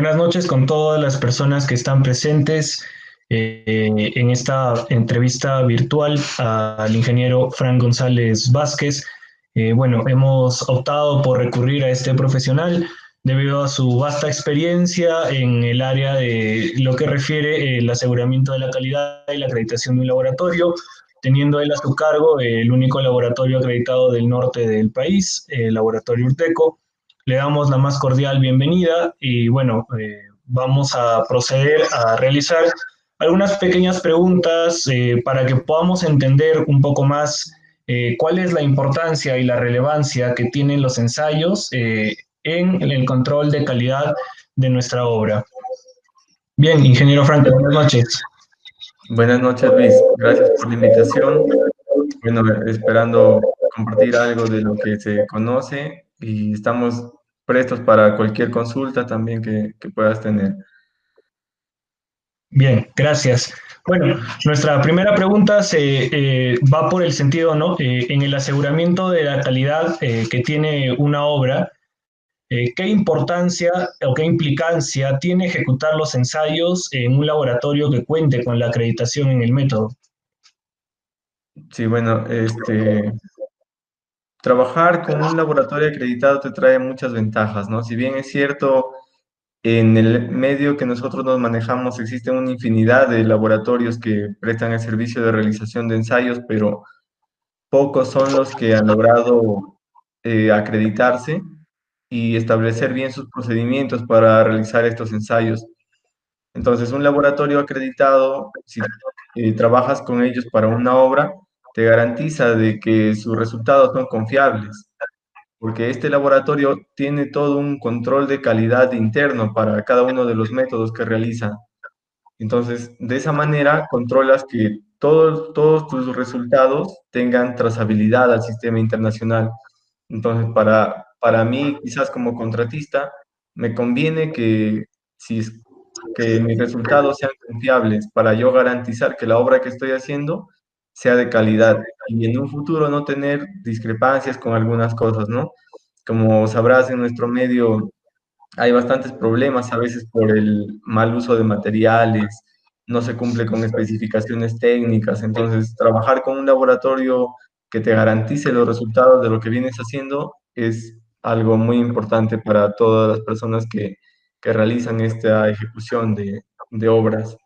Buenas noches con todas las personas que están presentes en esta entrevista virtual al ingeniero Frank González Vázquez. Bueno, hemos optado por recurrir a este profesional debido a su vasta experiencia en el área de lo que refiere el aseguramiento de la calidad y la acreditación de un laboratorio, teniendo él a su cargo el único laboratorio acreditado del norte del país, el Laboratorio Urteco. Le damos la más cordial bienvenida y bueno, vamos a proceder a realizar algunas pequeñas preguntas para que podamos entender un poco más cuál es la importancia y la relevancia que tienen los ensayos en el control de calidad de nuestra obra. Bien, ingeniero Franco, buenas noches. Buenas noches, Luis. Gracias por la invitación. Bueno, esperando compartir algo de lo que se conoce y estamos prestos para cualquier consulta también que puedas tener. Bien, gracias. Bueno, nuestra primera pregunta va por el sentido, ¿no? En el aseguramiento de la calidad que tiene una obra, ¿qué importancia o qué implicancia tiene ejecutar los ensayos en un laboratorio que cuente con la acreditación en el método? Sí, bueno, trabajar con un laboratorio acreditado te trae muchas ventajas, ¿no? Si bien es cierto, en el medio que nosotros nos manejamos existen una infinidad de laboratorios que prestan el servicio de realización de ensayos, pero pocos son los que han logrado acreditarse y establecer bien sus procedimientos para realizar estos ensayos. Entonces, un laboratorio acreditado, si trabajas con ellos para una obra, te garantiza de que sus resultados son confiables, porque este laboratorio tiene todo un control de calidad interno para cada uno de los métodos que realiza. Entonces, de esa manera controlas que todos tus resultados tengan trazabilidad al sistema internacional. Entonces, para mí, quizás como contratista, me conviene si es- que mis resultados sean confiables para yo garantizar que la obra que estoy haciendo sea de calidad y en un futuro no tener discrepancias con algunas cosas, ¿no? Como sabrás, en nuestro medio hay bastantes problemas a veces por el mal uso de materiales, no se cumple con especificaciones técnicas, entonces trabajar con un laboratorio que te garantice los resultados de lo que vienes haciendo es algo muy importante para todas las personas que realizan esta ejecución de obras.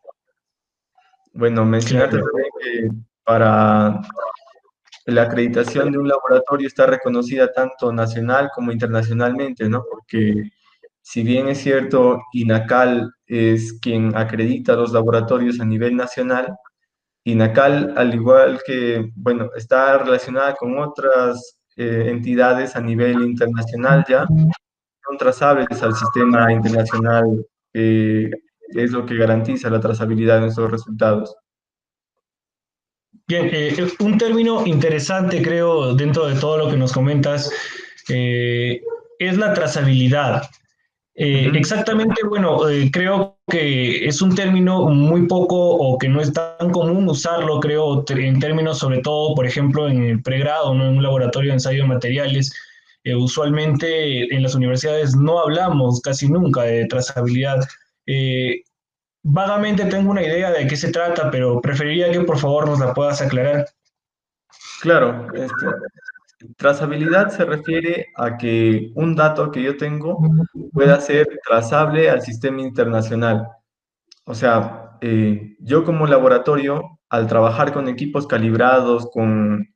Bueno, mencionarte Claro, también que para la acreditación de un laboratorio está reconocida tanto nacional como internacionalmente, ¿no? Porque si bien es cierto, INACAL es quien acredita los laboratorios a nivel nacional, INACAL, al igual que, bueno, está relacionada con otras entidades a nivel internacional ya, son trazables al sistema internacional, que es lo que garantiza la trazabilidad de nuestros resultados. bien, un término interesante creo dentro de todo lo que nos comentas es la trazabilidad. Ujú. Exactamente, bueno, creo que es un término muy poco o que no es tan común usarlo, creo, en términos sobre todo, por ejemplo, en el pregrado, ¿no? En un laboratorio de ensayo de materiales. Usualmente en las universidades no hablamos casi nunca de trazabilidad. Eh, Vagamente tengo una idea de qué se trata, pero preferiría que por favor nos la puedas aclarar. Claro, trazabilidad se refiere a que un dato que yo tengo pueda ser trazable al sistema internacional. O sea, yo como laboratorio, al trabajar con equipos calibrados, con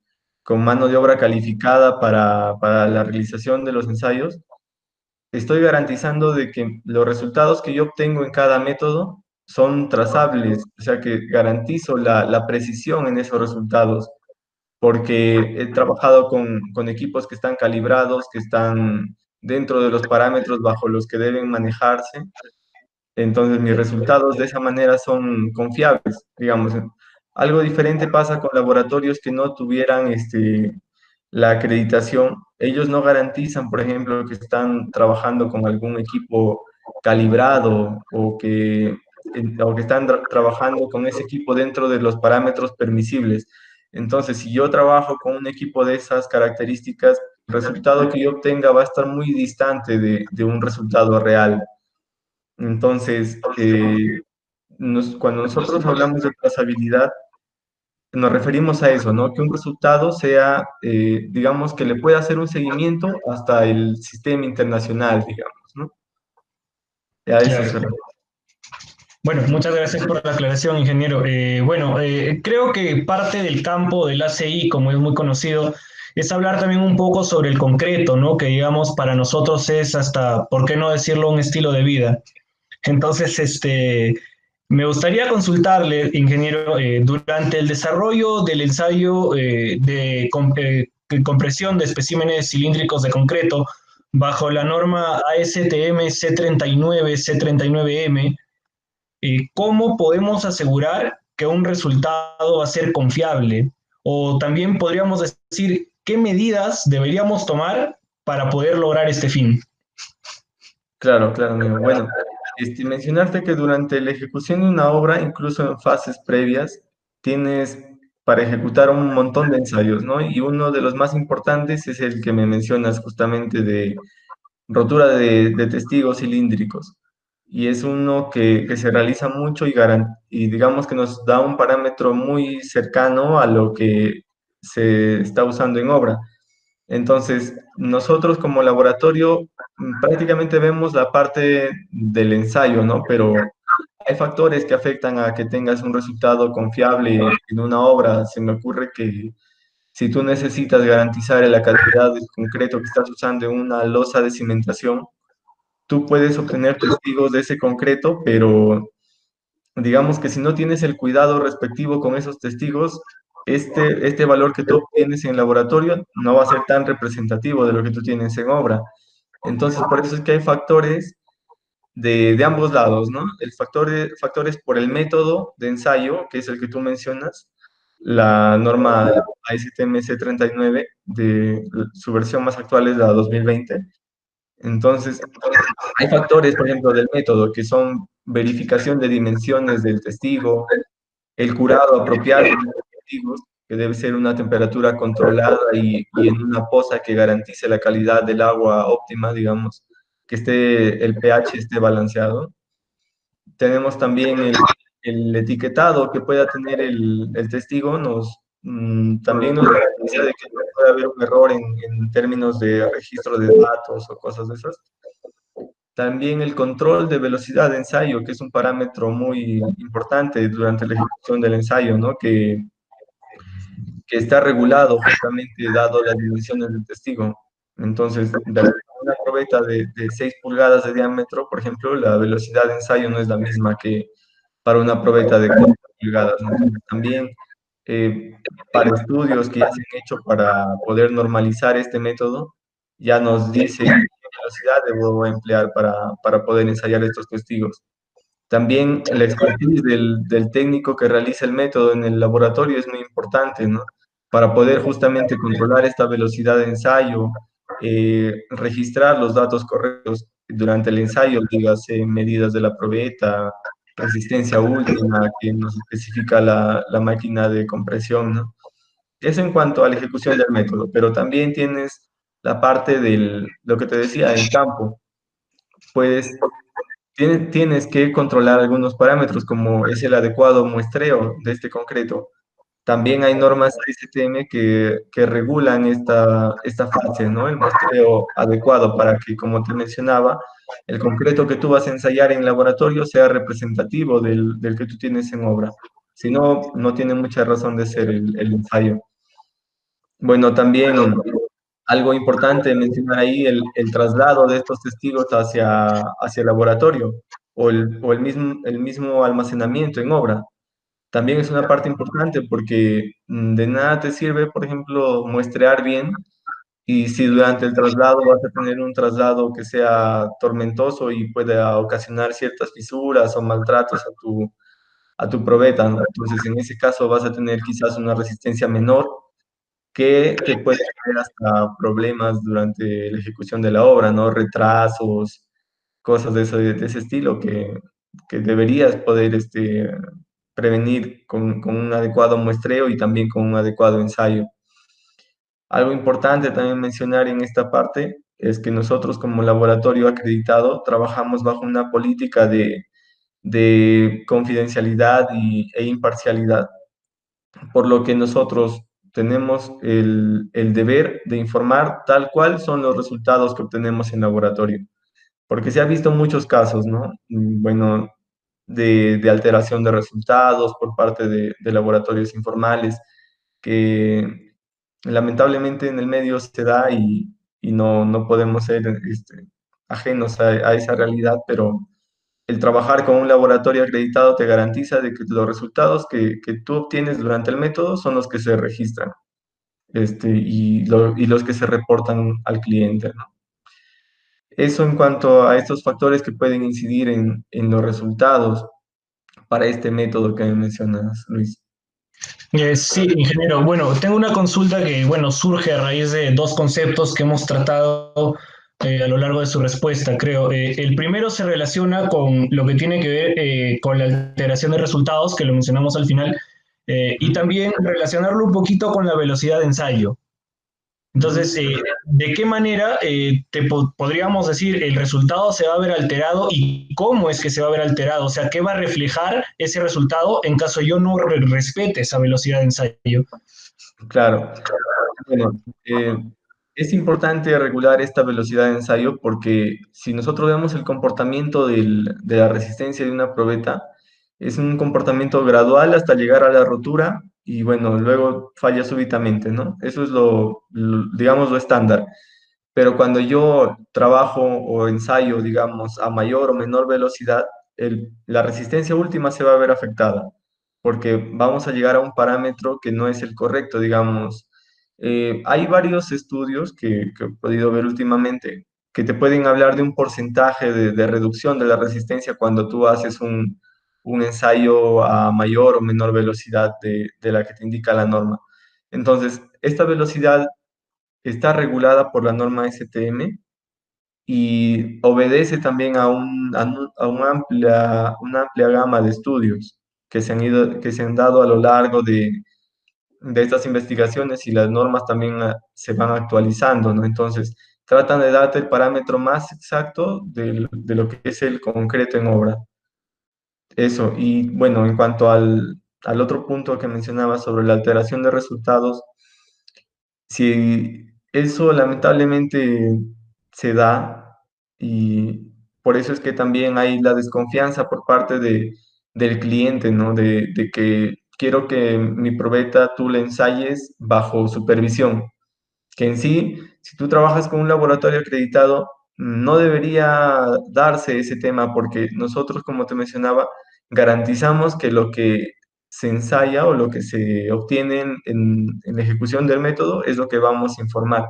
mano de obra calificada para la realización de los ensayos, estoy garantizando de que los resultados que yo obtengo en cada método son trazables, o sea que garantizo la precisión en esos resultados porque he trabajado con equipos que están calibrados, que están dentro de los parámetros bajo los que deben manejarse. Entonces, mis resultados de esa manera son confiables, digamos. Algo diferente pasa con laboratorios que no tuvieran la acreditación. Ellos no garantizan, por ejemplo, que están trabajando con algún equipo calibrado o que están trabajando con ese equipo dentro de los parámetros permisibles. Entonces, si yo trabajo con un equipo de esas características, el resultado que yo obtenga va a estar muy distante de un resultado real. Entonces, cuando nosotros hablamos de trazabilidad, nos referimos a eso, ¿no? Que un resultado sea, digamos, que le pueda hacer un seguimiento hasta el sistema internacional, digamos, ¿no? A eso se Claro. refiere. Bueno, muchas gracias por la aclaración, ingeniero. Bueno, creo que parte del campo del ACI, como es muy conocido, es hablar también un poco sobre el concreto, ¿no? Que digamos para nosotros es hasta, ¿por qué no decirlo, un estilo de vida? Entonces, me gustaría consultarle, ingeniero, durante el desarrollo del ensayo de compresión de especímenes cilíndricos de concreto bajo la norma ASTM C39, C39M, ¿cómo podemos asegurar que un resultado va a ser confiable? O también podríamos decir, ¿qué medidas deberíamos tomar para poder lograr este fin? Claro, claro, amigo. Bueno, mencionarte que durante la ejecución de una obra, incluso en fases previas, tienes para ejecutar un montón de ensayos, ¿no? Y uno de los más importantes es el que me mencionas justamente de rotura de testigos cilíndricos. Y es uno que se realiza mucho y digamos que nos da un parámetro muy cercano a lo que se está usando en obra. Entonces, nosotros como laboratorio prácticamente vemos la parte del ensayo, ¿no? Pero hay factores que afectan a que tengas un resultado confiable en una obra. Se me ocurre que si tú necesitas garantizar la calidad del concreto que estás usando en una losa de cimentación, tú puedes obtener testigos de ese concreto, pero digamos que si no tienes el cuidado respectivo con esos testigos, este valor que tú obtienes en laboratorio no va a ser tan representativo de lo que tú tienes en obra. Entonces, por eso es que hay factores de ambos lados, ¿no? Factores por el método de ensayo, que es el que tú mencionas, la norma ASTM C39, su versión más actual es la 2020. Entonces, hay factores, por ejemplo, del método, que son verificación de dimensiones del testigo, el curado apropiado de los testigos, que debe ser una temperatura controlada y en una poza que garantice la calidad del agua óptima, digamos, que el pH esté balanceado. Tenemos también el etiquetado que pueda tener el testigo, también nos garantiza de que no puede haber un error en términos de registro de datos o cosas de esas. También el control de velocidad de ensayo, que es un parámetro muy importante durante la ejecución del ensayo, ¿no? Que está regulado justamente dado las dimensiones del testigo. Entonces, de una probeta de 6 pulgadas de diámetro, por ejemplo, la velocidad de ensayo no es la misma que para una probeta de 4 pulgadas, ¿no? Entonces, también eh, para estudios que ya se han hecho para poder normalizar este método, ya nos dice qué velocidad debo emplear para poder ensayar estos testigos. También la expertise del técnico que realiza el método en el laboratorio es muy importante, ¿no? Para poder justamente controlar esta velocidad de ensayo, registrar los datos correctos durante el ensayo, dígase medidas de la probeta, resistencia última que nos especifica la máquina de compresión, ¿no? Eso en cuanto a la ejecución del método, pero también tienes la parte lo que te decía, en campo. Puedes tienes que controlar algunos parámetros, como es el adecuado muestreo de este concreto. También hay normas STM que regulan esta fase, ¿no? El muestreo adecuado para que, como te mencionaba, el concreto que tú vas a ensayar en laboratorio sea representativo del que tú tienes en obra. Si no, no tiene mucha razón de ser el ensayo. Bueno, también algo importante mencionar ahí, el traslado de estos testigos hacia el laboratorio el mismo almacenamiento en obra. También es una parte importante porque de nada te sirve, por ejemplo, muestrear bien y si durante el traslado vas a tener un traslado que sea tormentoso y pueda ocasionar ciertas fisuras o maltratos a tu probeta, ¿no? Entonces, en ese caso vas a tener quizás una resistencia menor que te puede traer hasta problemas durante la ejecución de la obra, ¿no? Retrasos, cosas de ese estilo que deberías poder prevenir con un adecuado muestreo y también con un adecuado ensayo. Algo importante también mencionar en esta parte es que nosotros como laboratorio acreditado trabajamos bajo una política de confidencialidad e imparcialidad, por lo que nosotros tenemos el deber de informar tal cual son los resultados que obtenemos en laboratorio, porque se ha visto muchos casos, ¿no? Bueno, de alteración de resultados por parte de laboratorios informales, que lamentablemente en el medio se da y no podemos ser ajenos a esa realidad, pero el trabajar con un laboratorio acreditado te garantiza de que los resultados que tú obtienes durante el método son los que se registran, y los que se reportan al cliente, ¿no? Eso en cuanto a estos factores que pueden incidir en los resultados para este método que mencionas, Luis. Sí, ingeniero. Bueno, tengo una consulta que, bueno, surge a raíz de dos conceptos que hemos tratado a lo largo de su respuesta, creo. El primero se relaciona con lo que tiene que ver con la alteración de resultados, que lo mencionamos al final, y Ujú, también relacionarlo un poquito con la velocidad de ensayo. Entonces, ujú. ¿de qué manera podríamos decir el resultado se va a ver alterado y cómo es que se va a ver alterado? O sea, ¿qué va a reflejar ese resultado en caso yo no respete esa velocidad de ensayo? Claro. Bueno, es importante regular esta velocidad de ensayo porque si nosotros vemos el comportamiento de la resistencia de una probeta, es un comportamiento gradual hasta llegar a la rotura y bueno, luego falla súbitamente, ¿no? Eso es digamos, lo estándar. Pero cuando yo trabajo o ensayo, digamos, a mayor o menor velocidad, la resistencia última se va a ver afectada, porque vamos a llegar a un parámetro que no es el correcto, digamos. Hay varios estudios que he podido ver últimamente que te pueden hablar de un porcentaje de reducción de la resistencia cuando tú haces un ensayo a mayor o menor velocidad de la que te indica la norma. Entonces, esta velocidad está regulada por la norma STM y obedece también a una amplia gama de estudios que se han dado a lo largo de estas investigaciones y las normas también se van actualizando, ¿no? Entonces, tratan de darte el parámetro más exacto de lo que es el concreto en obra. Eso, y bueno, en cuanto al otro punto que mencionaba sobre la alteración de resultados, si eso lamentablemente se da y por eso es que también hay la desconfianza por parte del cliente, ¿no? De que quiero que mi probeta tú le ensayes bajo supervisión, que en sí, si tú trabajas con un laboratorio acreditado, no debería darse ese tema porque nosotros, como te mencionaba, garantizamos que lo que se ensaya o lo que se obtiene en la ejecución del método es lo que vamos a informar.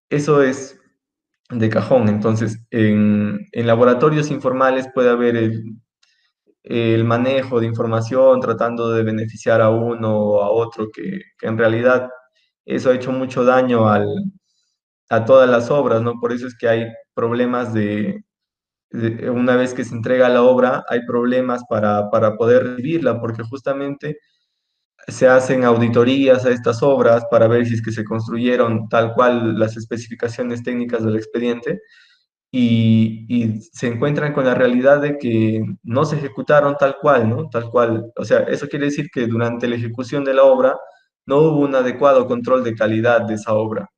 Eso es de cajón. Entonces, en laboratorios informales puede haber el manejo de información tratando de beneficiar a uno o a otro, que en realidad eso ha hecho mucho daño a todas las obras, ¿no? Por eso es que hay problemas una vez que se entrega la obra, hay problemas para poder recibirla, porque justamente se hacen auditorías a estas obras para ver si es que se construyeron tal cual las especificaciones técnicas del expediente y se encuentran con la realidad de que no se ejecutaron tal cual, ¿no? Tal cual. O sea, eso quiere decir que durante la ejecución de la obra no hubo un adecuado control de calidad de esa obra,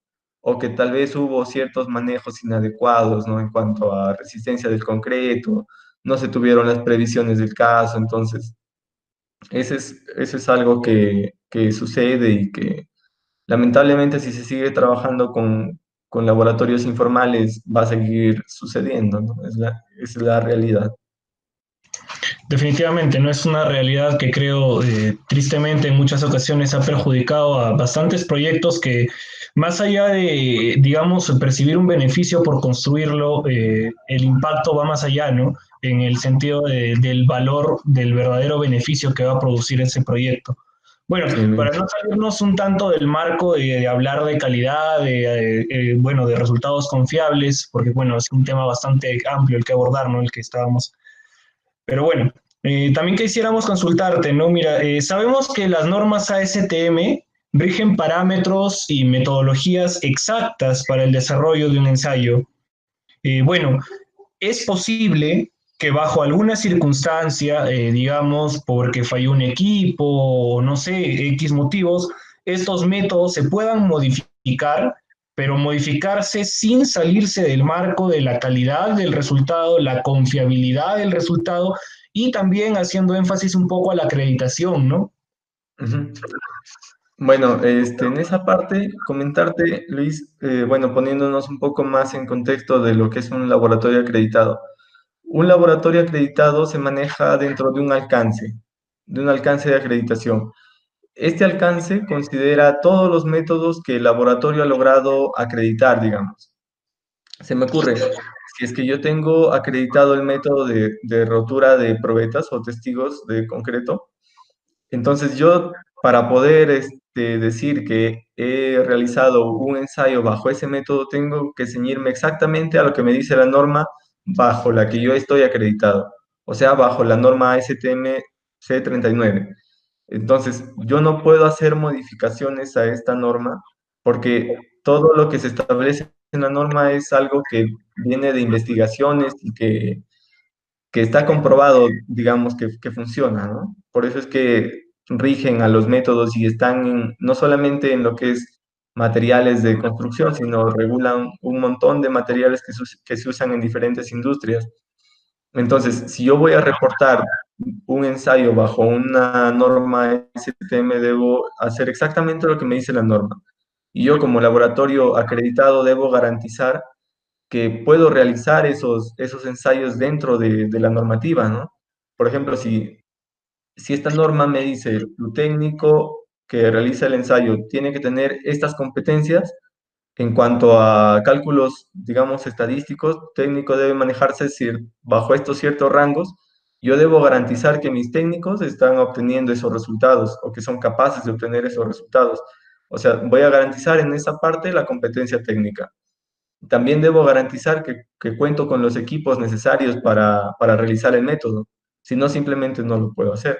o que tal vez hubo ciertos manejos inadecuados, ¿no? En cuanto a resistencia del concreto, no se tuvieron las previsiones del caso, entonces, eso es algo que sucede y que lamentablemente, si se sigue trabajando con laboratorios informales, va a seguir sucediendo, ¿no? Es la realidad. Definitivamente no es una realidad que creo tristemente en muchas ocasiones ha perjudicado a bastantes proyectos que más allá de, digamos, percibir un beneficio por construirlo, el impacto va más allá, ¿no? En el sentido del valor, del verdadero beneficio que va a producir ese proyecto. Bueno, Sí, para Luis. no salirnos un tanto del marco de hablar de calidad, bueno, de resultados confiables, porque bueno, es un tema bastante amplio el que abordar, ¿no? El que estábamos, pero bueno, también quisiéramos consultarte, ¿no? Mira, sabemos que las normas ASTM rigen parámetros y metodologías exactas para el desarrollo de un ensayo. Bueno, es posible que bajo alguna circunstancia, digamos, porque falló un equipo o no sé, X motivos, estos métodos se puedan modificar, pero modificarse sin salirse del marco de la calidad del resultado, la confiabilidad del resultado y también haciendo énfasis un poco a la acreditación, ¿no? Ujú. Bueno, en esa parte, comentarte, Luis, bueno, poniéndonos un poco más en contexto de lo que es un laboratorio acreditado. Un laboratorio acreditado se maneja dentro de un alcance de acreditación. Este alcance considera todos los métodos que el laboratorio ha logrado acreditar, digamos. Se me ocurre, si es que yo tengo acreditado el método de rotura de probetas o testigos de concreto, entonces yo, para poder decir que he realizado un ensayo bajo ese método, tengo que ceñirme exactamente a lo que me dice la norma bajo la que yo estoy acreditado, o sea, bajo la norma ASTM C39. Entonces, yo no puedo hacer modificaciones a esta norma porque todo lo que se establece en la norma es algo que viene de investigaciones y que está comprobado, digamos, que funciona, ¿no? Por eso es que rigen a los métodos y están no solamente en lo que es materiales de construcción, sino regulan un montón de materiales que se usan en diferentes industrias. Entonces, si yo voy a reportar un ensayo bajo una norma STM, debo hacer exactamente lo que me dice la norma. Y yo como laboratorio acreditado debo garantizar que puedo realizar esos ensayos dentro de la normativa, ¿no? Por ejemplo, si esta norma me dice, tu técnico que realiza el ensayo tiene que tener estas competencias, en cuanto a cálculos, digamos, estadísticos, técnico debe manejarse bajo estos ciertos rangos. Yo debo garantizar que mis técnicos están obteniendo esos resultados o que son capaces de obtener esos resultados. O sea, voy a garantizar en esa parte la competencia técnica. También debo garantizar que cuento con los equipos necesarios para realizar el método, si no simplemente no lo puedo hacer.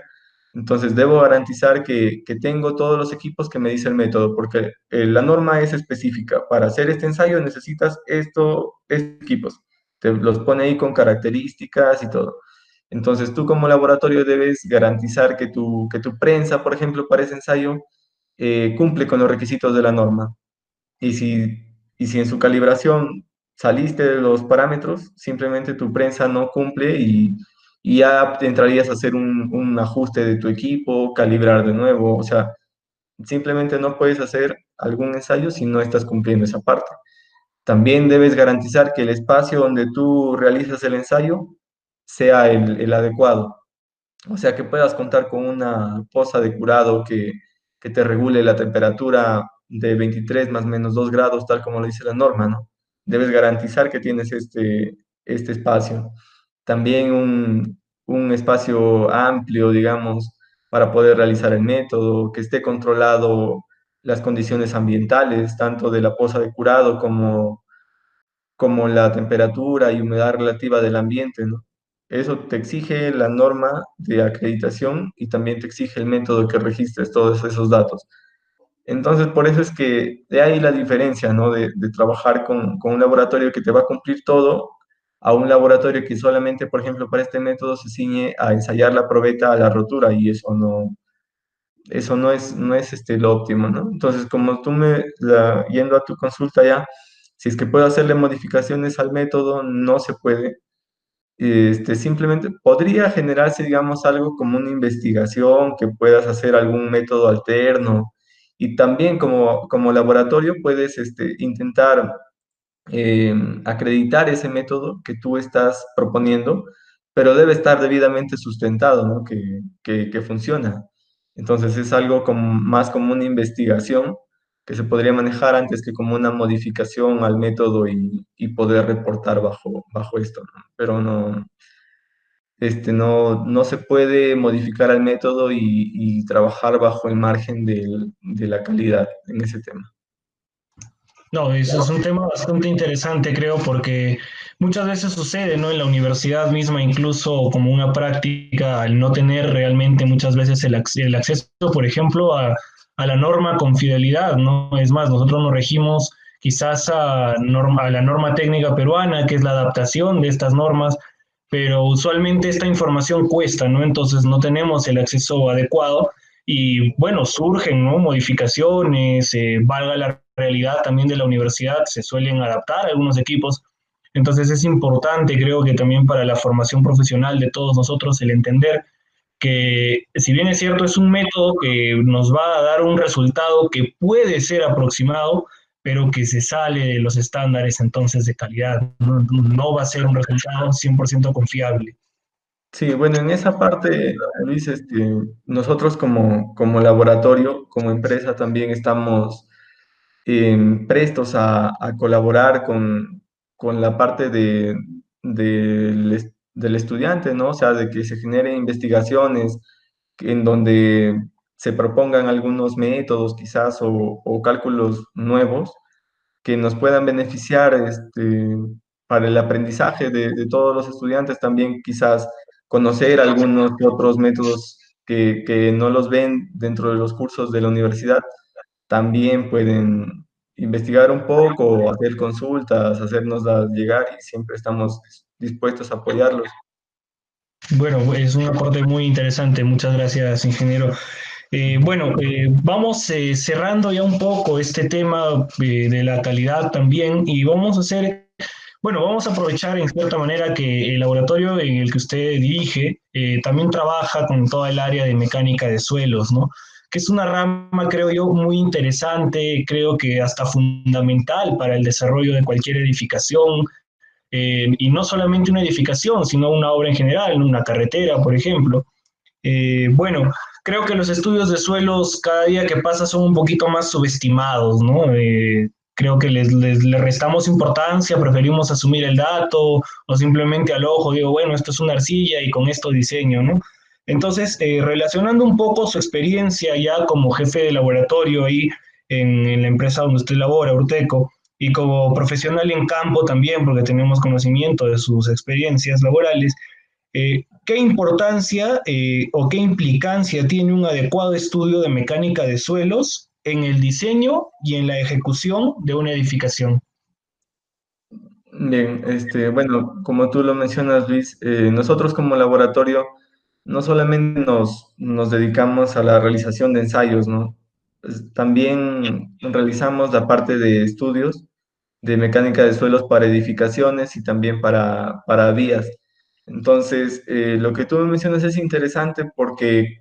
Entonces debo garantizar que tengo todos los equipos que me dice el método, porque la norma es específica. Para hacer este ensayo necesitas estos equipos. Te los pone ahí con características y todo. Entonces tú como laboratorio debes garantizar que tu prensa, por ejemplo, para ese ensayo, cumple con los requisitos de la norma. Y si en su calibración saliste de los parámetros, simplemente tu prensa no cumple y ya te entrarías a hacer un ajuste de tu equipo, calibrar de nuevo. O sea, simplemente no puedes hacer algún ensayo si no estás cumpliendo esa parte. También debes garantizar que el espacio donde tú realizas el ensayo sea el adecuado. O sea, que puedas contar con una poza de curado que te regule la temperatura de 23 más menos 2 grados, tal como lo dice la norma, ¿no? Debes garantizar que tienes este espacio. También un espacio amplio, digamos, para poder realizar el método, que esté controlado las condiciones ambientales, tanto de la poza de curado como la temperatura y humedad relativa del ambiente, ¿no? Eso te exige la norma de acreditación y también te exige el método que registres todos esos datos. Entonces, por eso es que de ahí la diferencia, ¿no? De trabajar con un laboratorio que te va a cumplir todo a un laboratorio que solamente, por ejemplo, para este método se ciñe a ensayar la probeta a la rotura y eso no es lo óptimo, ¿no? Entonces, como tú yendo a tu consulta ya, si es que puedo hacerle modificaciones al método, no se puede. Simplemente podría generarse, digamos, algo como una investigación, que puedas hacer algún método alterno. Y también como laboratorio puedes intentar eh, acreditar ese método que tú estás proponiendo, pero debe estar debidamente sustentado, ¿no? Que funciona. Entonces es algo más como una investigación que se podría manejar antes que como una modificación al método y poder reportar bajo esto, ¿no? Pero no se puede modificar al método y trabajar bajo el margen de la calidad en ese tema. No, eso es un tema bastante interesante, creo, porque muchas veces sucede, ¿no? En la universidad misma, incluso como una práctica, al no tener realmente muchas veces el acceso, por ejemplo, a la norma con fidelidad, ¿no? Es más, nosotros nos regimos quizás a la norma técnica peruana, que es la adaptación de estas normas, pero usualmente esta información cuesta, ¿no? Entonces no tenemos el acceso adecuado y bueno, surgen, ¿no? Modificaciones, valga la realidad también de la universidad, se suelen adaptar algunos equipos. Entonces es importante, creo que también para la formación profesional de todos nosotros, el entender que si bien es cierto, es un método que nos va a dar un resultado que puede ser aproximado, pero que se sale de los estándares entonces de calidad. No va a ser un resultado 100% confiable. Sí, bueno, en esa parte, Luis, nosotros como laboratorio, como empresa, también estamos prestos a colaborar con la parte del estudiante, ¿no? O sea, de que se generen investigaciones en donde se propongan algunos métodos quizás o cálculos nuevos que nos puedan beneficiar para el aprendizaje de todos los estudiantes, también quizás conocer algunos otros métodos que no los ven dentro de los cursos de la universidad, también pueden investigar un poco, hacer consultas, hacernoslas llegar y siempre estamos dispuestos a apoyarlos. Bueno, es un aporte muy interesante. Muchas gracias, ingeniero. Bueno, vamos cerrando ya un poco este tema de la calidad también y vamos a hacer, bueno, vamos a aprovechar en cierta manera que el laboratorio en el que usted dirige también trabaja con toda el área de mecánica de suelos, ¿no? Que es una rama, creo yo, muy interesante, creo que hasta fundamental para el desarrollo de cualquier edificación, y no solamente una edificación, sino una obra en general, ¿no? Una carretera, por ejemplo. Bueno, creo que los estudios de suelos cada día que pasa son un poquito más subestimados, ¿no? Creo que le restamos importancia, preferimos asumir el dato o simplemente al ojo digo, bueno, esto es una arcilla y con esto diseño, ¿no? Entonces, relacionando un poco su experiencia ya como jefe de laboratorio ahí en la empresa donde usted labora, Urteco, y como profesional en campo también, porque tenemos conocimiento de sus experiencias laborales, ¿qué importancia o qué implicancia tiene un adecuado estudio de mecánica de suelos en el diseño y en la ejecución de una edificación? Bien, bueno, como tú lo mencionas, Luis, nosotros como laboratorio no solamente nos dedicamos a la realización de ensayos, ¿no? También realizamos la parte de estudios de mecánica de suelos para edificaciones y también para vías. Entonces, lo que tú mencionas es interesante porque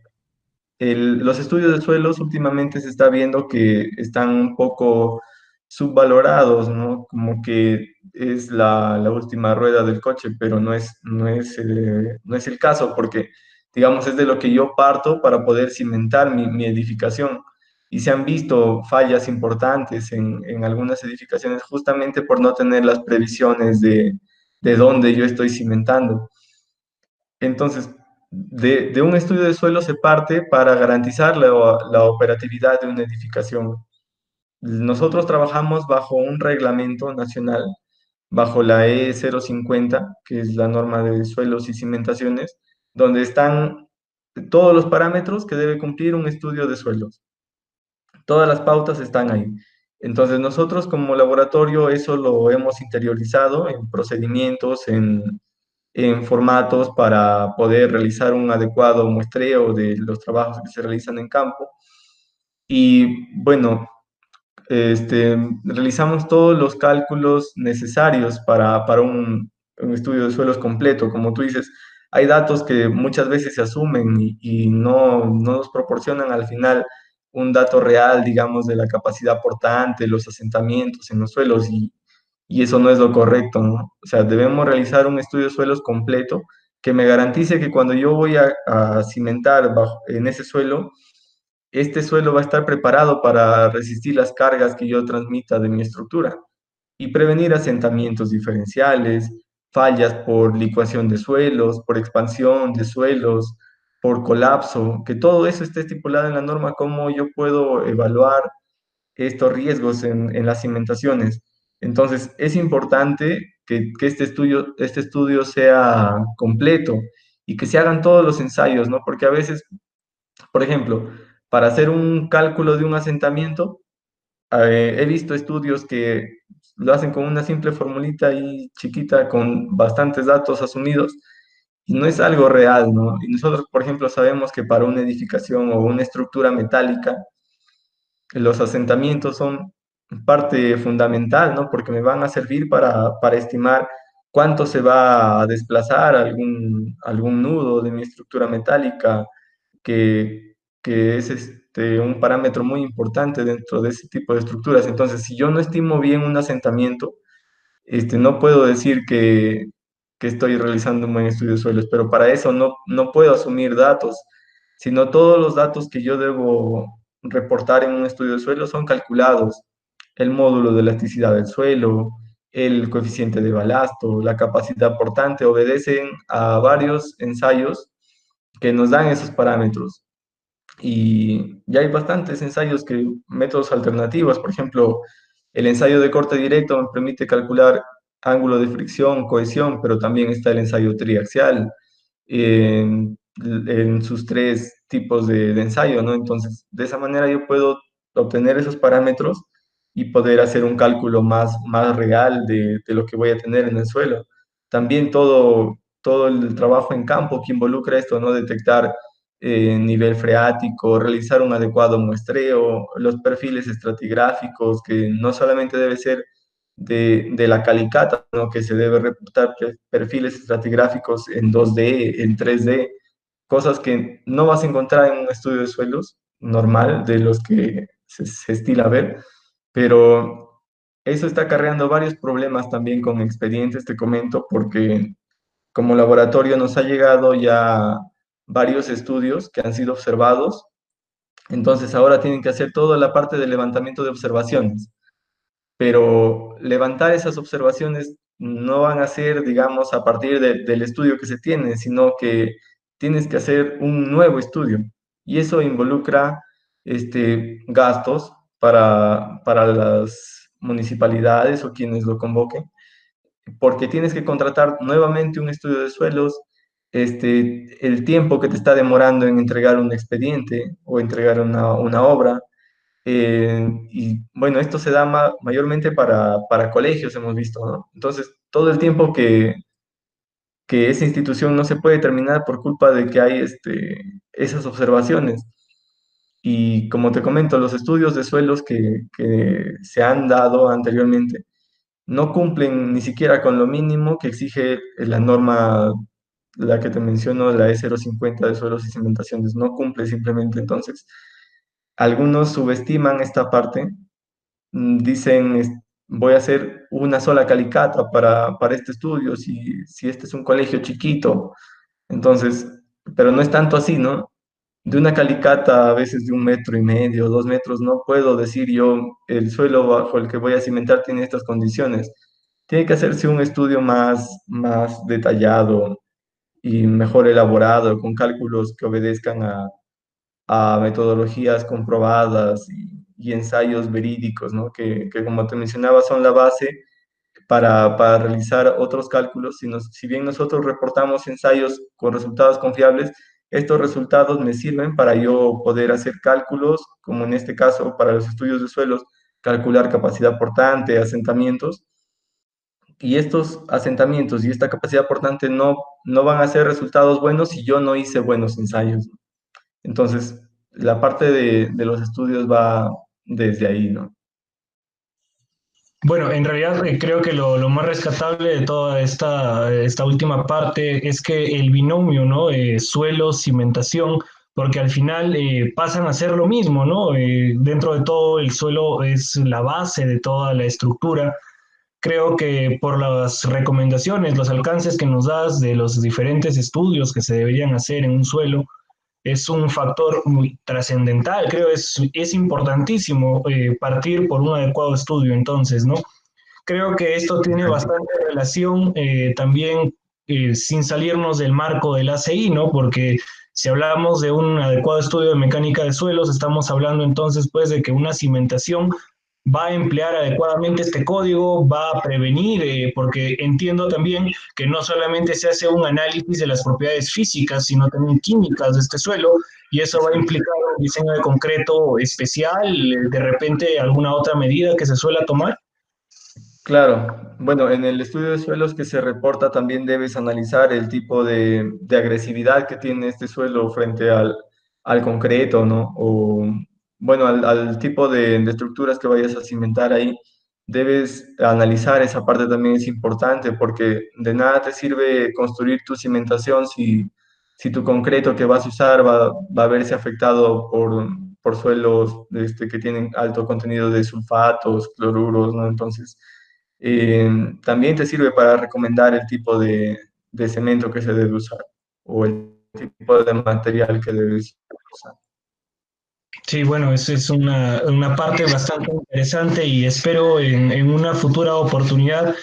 los estudios de suelos últimamente se está viendo que están un poco subvalorados, ¿no? Como que es la última rueda del coche, pero no es el caso, porque, digamos, es de lo que yo parto para poder cimentar mi edificación. Y se han visto fallas importantes en algunas edificaciones justamente por no tener las previsiones de dónde yo estoy cimentando. Entonces, de un estudio de suelo se parte para garantizar la operatividad de una edificación. Nosotros trabajamos bajo un reglamento nacional, bajo la E 050, que es la norma de suelos y cimentaciones, donde están todos los parámetros que debe cumplir un estudio de suelos. Todas las pautas están ahí. Entonces, nosotros como laboratorio eso lo hemos interiorizado en procedimientos, en formatos para poder realizar un adecuado muestreo de los trabajos que se realizan en campo. Y bueno, realizamos todos los cálculos necesarios para un estudio de suelos completo. Como tú dices, hay datos que muchas veces se asumen y no nos proporcionan al final un dato real, digamos, de la capacidad portante, los asentamientos en los suelos y eso no es lo correcto, ¿no? O sea, debemos realizar un estudio de suelos completo que me garantice que cuando yo voy a cimentar en ese suelo, este suelo va a estar preparado para resistir las cargas que yo transmita de mi estructura y prevenir asentamientos diferenciales, fallas por licuación de suelos, por expansión de suelos, por colapso, que todo eso esté estipulado en la norma, cómo yo puedo evaluar estos riesgos en las cimentaciones. Entonces, es importante que este estudio sea completo y que se hagan todos los ensayos, ¿no? Porque a veces, por ejemplo, para hacer un cálculo de un asentamiento, he visto estudios que lo hacen con una simple formulita ahí chiquita con bastantes datos asumidos y no es algo real, ¿no? Y nosotros, por ejemplo, sabemos que para una edificación o una estructura metálica, los asentamientos son parte fundamental, ¿no? Porque me van a servir para estimar cuánto se va a desplazar algún nudo de mi estructura metálica, que es un parámetro muy importante dentro de ese tipo de estructuras. Entonces, si yo no estimo bien un asentamiento, no puedo decir que estoy realizando un buen estudio de suelos, pero para eso no puedo asumir datos, sino todos los datos que yo debo reportar en un estudio de suelo son calculados. El módulo de elasticidad del suelo, el coeficiente de balasto, la capacidad portante, obedecen a varios ensayos que nos dan esos parámetros. Y ya hay bastantes ensayos métodos alternativos, por ejemplo, el ensayo de corte directo me permite calcular ángulo de fricción, cohesión, pero también está el ensayo triaxial en sus tres tipos de ensayo, ¿no? Entonces, de esa manera yo puedo obtener esos parámetros y poder hacer un cálculo más real de lo que voy a tener en el suelo. También todo el trabajo en campo que involucra esto, ¿no? Detectar nivel freático, realizar un adecuado muestreo, los perfiles estratigráficos, que no solamente debe ser de la calicata, ¿no? Que se debe reportar perfiles estratigráficos en 2D, en 3D, cosas que no vas a encontrar en un estudio de suelos normal, de los que se estila ver, pero eso está acarreando varios problemas también con expedientes, te comento, porque como laboratorio nos ha llegado ya varios estudios que han sido observados, entonces ahora tienen que hacer toda la parte de levantamiento de observaciones, pero levantar esas observaciones no van a ser, digamos, a partir del estudio que se tiene, sino que tienes que hacer un nuevo estudio y eso involucra gastos para las municipalidades o quienes lo convoquen porque tienes que contratar nuevamente un estudio de suelos, el tiempo que te está demorando en entregar un expediente o entregar una obra. Y bueno, esto se da mayormente para colegios, hemos visto, ¿no? Entonces, todo el tiempo que esa institución no se puede terminar por culpa de que hay esas observaciones. Y como te comento, los estudios de suelos que se han dado anteriormente no cumplen ni siquiera con lo mínimo que exige la norma, la que te menciono, la E050 de suelos y cimentaciones, no cumple simplemente. Entonces, algunos subestiman esta parte, dicen, voy a hacer una sola calicata para este estudio, si este es un colegio chiquito, entonces, pero no es tanto así, ¿no? De una calicata, a veces de 1,5 metros, 2 metros, no puedo decir yo, el suelo bajo el que voy a cimentar tiene estas condiciones. Tiene que hacerse un estudio más detallado y mejor elaborado, con cálculos que obedezcan a metodologías comprobadas y ensayos verídicos, ¿no? Que como te mencionaba son la base para realizar otros cálculos. Si bien nosotros reportamos ensayos con resultados confiables, estos resultados me sirven para yo poder hacer cálculos, como en este caso para los estudios de suelos, calcular capacidad portante, asentamientos, y estos asentamientos y esta capacidad portante no van a ser resultados buenos si yo no hice buenos ensayos. Entonces, la parte de los estudios va desde ahí, ¿no? Bueno, en realidad creo que lo más rescatable de toda esta última parte es que el binomio, ¿no? Suelo, cimentación, porque al final pasan a ser lo mismo, ¿no? Dentro de todo el suelo es la base de toda la estructura. Creo que por las recomendaciones, los alcances que nos das de los diferentes estudios que se deberían hacer en un suelo, es un factor muy trascendental, creo es importantísimo partir por un adecuado estudio entonces, ¿no? Creo que esto tiene Exacto. bastante relación también sin salirnos del marco del ACI, ¿no? Porque si hablamos de un adecuado estudio de mecánica de suelos, estamos hablando entonces pues de que una cimentación va a emplear adecuadamente este código, va a prevenir, porque entiendo también que no solamente se hace un análisis de las propiedades físicas, sino también químicas de este suelo, y eso va a implicar un diseño de concreto especial, de repente alguna otra medida que se suele tomar. Claro, bueno, en el estudio de suelos que se reporta también debes analizar el tipo de agresividad que tiene este suelo frente al concreto, ¿no? O, bueno, al tipo de estructuras que vayas a cimentar ahí. Debes analizar esa parte también es importante porque de nada te sirve construir tu cimentación si tu concreto que vas a usar va a verse afectado por suelos que tienen alto contenido de sulfatos, cloruros, ¿no? Entonces eh, también te sirve para recomendar el tipo de cemento que se debe usar o el tipo de material que debes usar. Sí, bueno, eso es una parte bastante interesante y espero en una futura oportunidad,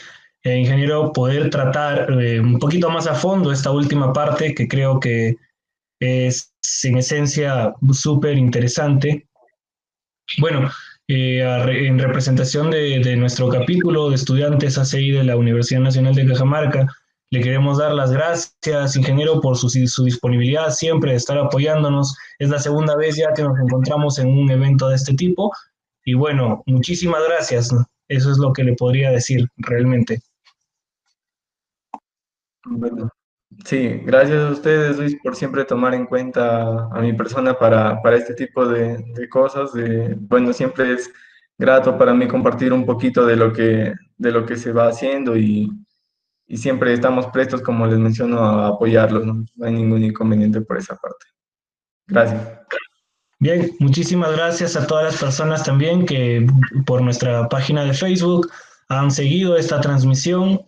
ingeniero, poder tratar un poquito más a fondo esta última parte que creo que es en esencia súper interesante. Bueno, en representación de nuestro capítulo de estudiantes ACI de la Universidad Nacional de Cajamarca, le queremos dar las gracias, ingeniero, por su disponibilidad siempre de estar apoyándonos. Es la segunda vez ya que nos encontramos en un evento de este tipo. Y bueno, muchísimas gracias, ¿no? Eso es lo que le podría decir realmente. Bueno, sí, gracias a ustedes, Luis, por siempre tomar en cuenta a mi persona para este tipo de cosas. Bueno, siempre es grato para mí compartir un poquito de lo que se va haciendo y siempre estamos prestos, como les menciono, a apoyarlos, ¿no? No hay ningún inconveniente por esa parte. Gracias. Bien, muchísimas gracias a todas las personas también que por nuestra página de Facebook han seguido esta transmisión.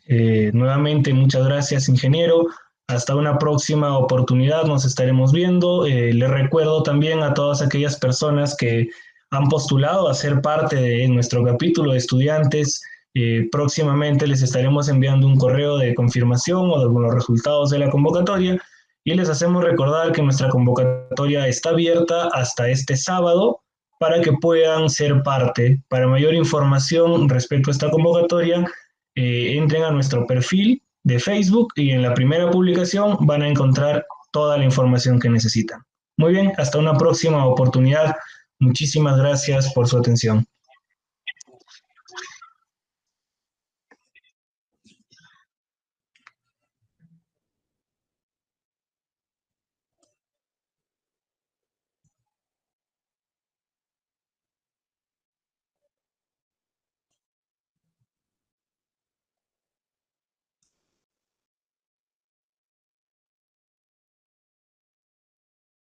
Nuevamente, muchas gracias, ingeniero. Hasta una próxima oportunidad, nos estaremos viendo. Les recuerdo también a todas aquellas personas que han postulado a ser parte de nuestro capítulo de estudiantes. Próximamente les estaremos enviando un correo de confirmación o de los resultados de la convocatoria y les hacemos recordar que nuestra convocatoria está abierta hasta este sábado para que puedan ser parte. Para mayor información respecto a esta convocatoria, entren a nuestro perfil de Facebook y en la primera publicación van a encontrar toda la información que necesitan. Muy bien, hasta una próxima oportunidad. Muchísimas gracias por su atención.